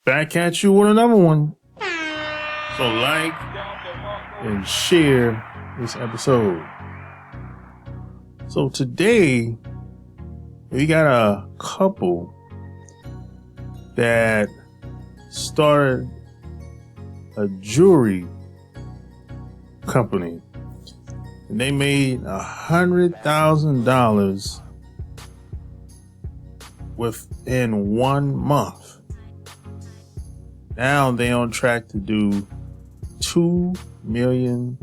back at you with another one. So like and share this episode. So today we got a couple that started a jewelry company, and they made $100,000 within 1 month. Now they're on track to do $2 million.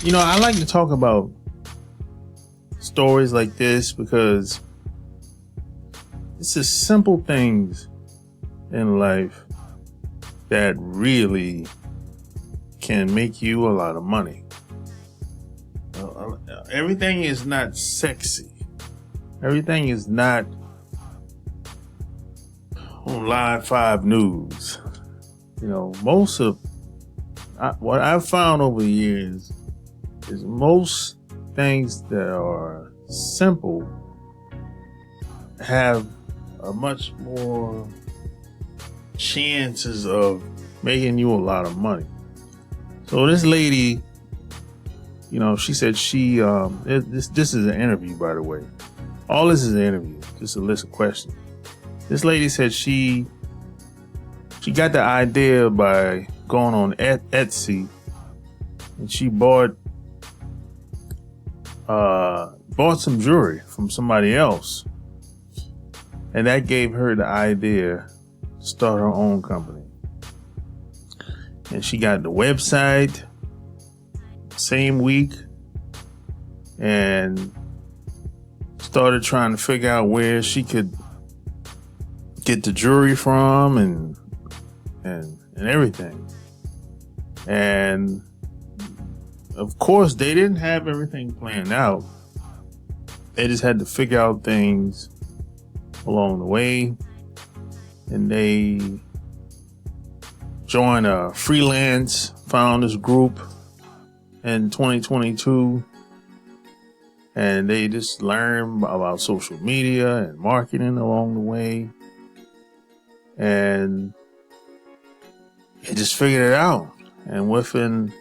You know, I like to talk about stories like this because it's the simple things in life that really can make you a lot of money. Everything is not sexy. Everything is not on Live 5 News. You know, most of what I've found over the years is most things that are simple have a much more chances of making you a lot of money. So this lady, you know, she said this is an interview, by the way. All this is an interview, just a list of questions. This lady said she got the idea by going on Etsy, and she bought some jewelry from somebody else, and that gave her the idea to start her own company. And she got the website same week and started trying to figure out where she could get the jewelry from and everything. And of course, they didn't have everything planned out. They just had to figure out things along the way. And they joined a freelance founders group in 2022. And they just learned about social media and marketing along the way. And they just figured it out. And within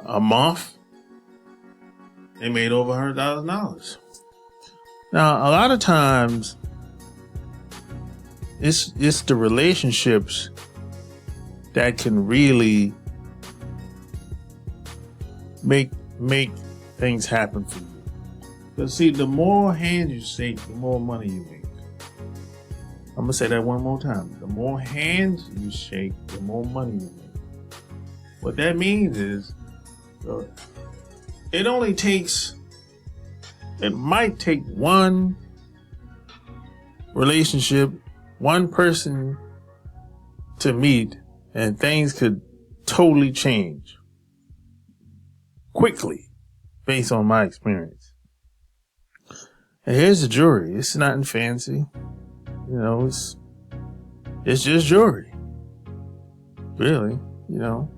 a month, they made over $100,000. Now, a lot of times, it's the relationships that can really make things happen for you. Because see, the more hands you shake, the more money you make. I'm gonna say that one more time. The more hands you shake, the more money you make. What that means is, it might take one relationship, one person to meet, and things could totally change quickly, based on my experience. And here's the jewelry. It's nothing fancy. You know, it's just jewelry. Really, you know.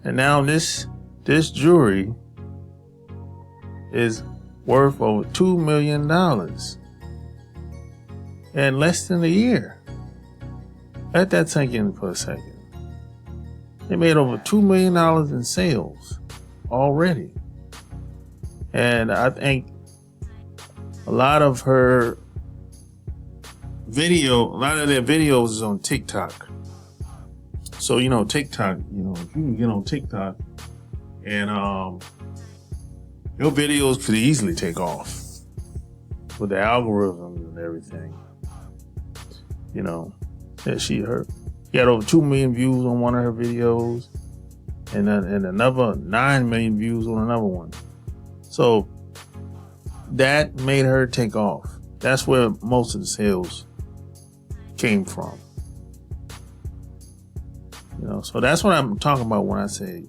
And now this jewelry is worth over $2 million in less than a year. Let that sink in for a second. They made over $2 million in sales already. And I think a lot of their videos is on TikTok. So, you know, TikTok, you know, if you can get on TikTok and your videos could easily take off with the algorithms and everything. You know, that she got over 2 million views on one of her videos and another 9 million views on another one. So that made her take off. That's where most of the sales came from. You know, so that's what I'm talking about when I say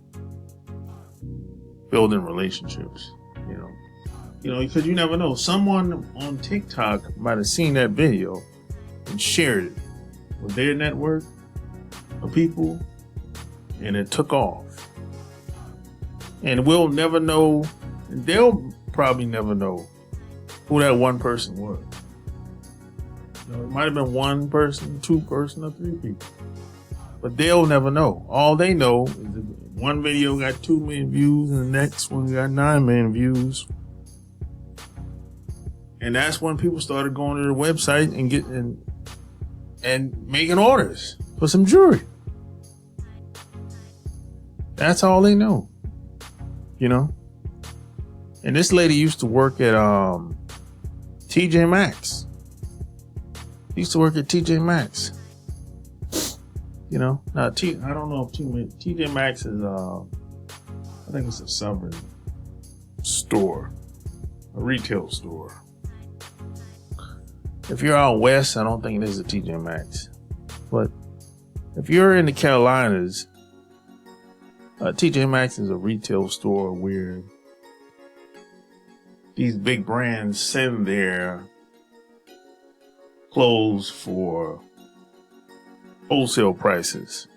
building relationships. You know, because you never know. Someone on TikTok might have seen that video and shared it with their network of people, and it took off. And we'll never know, and they'll probably never know who that one person was. You know, it might have been one person, two person, or three people. But they'll never know. All they know is that one video got 2 million views and the next one got 9 million views. And that's when people started going to the website and getting and making orders for some jewelry. That's all they know. You know? And this lady used to work at TJ Maxx. Used to work at TJ Maxx. You know, now I don't know if TJ Maxx is I think it's a southern store, a retail store. If you're out west, I don't think it is a TJ Maxx. But if you're in the Carolinas, TJ Maxx is a retail store where these big brands send their clothes for wholesale prices.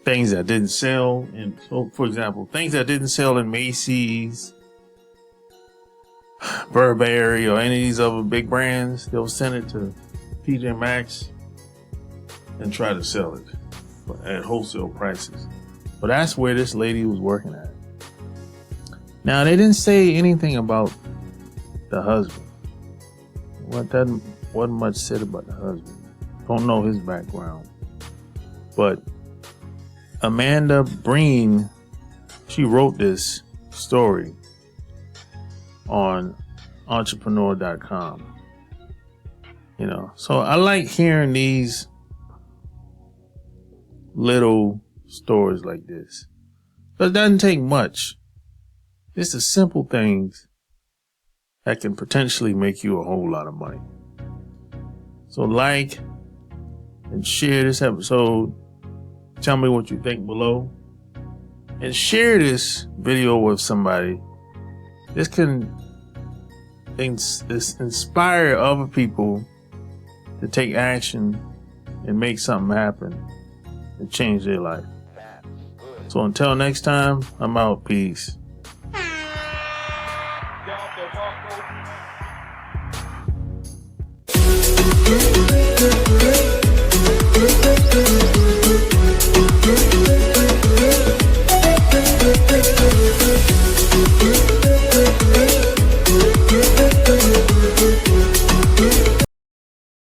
Things that didn't sell, and so, for example, things that didn't sell in Macy's, Burberry, or any of these other big brands, they'll send it to TJ Maxx and try to sell it at wholesale prices. But that's where this lady was working at. Now, they didn't say anything about the husband. Wasn't much said about the husband. Don't know his background. But Amanda Breen, she wrote this story on entrepreneur.com. You know, so I like hearing these little stories like this. But it doesn't take much. It's the simple things that can potentially make you a whole lot of money. So like and share this episode. Tell me what you think below. And share this video with somebody. This can inspire other people to take action and make something happen and change their life. So until next time, I'm out. Peace.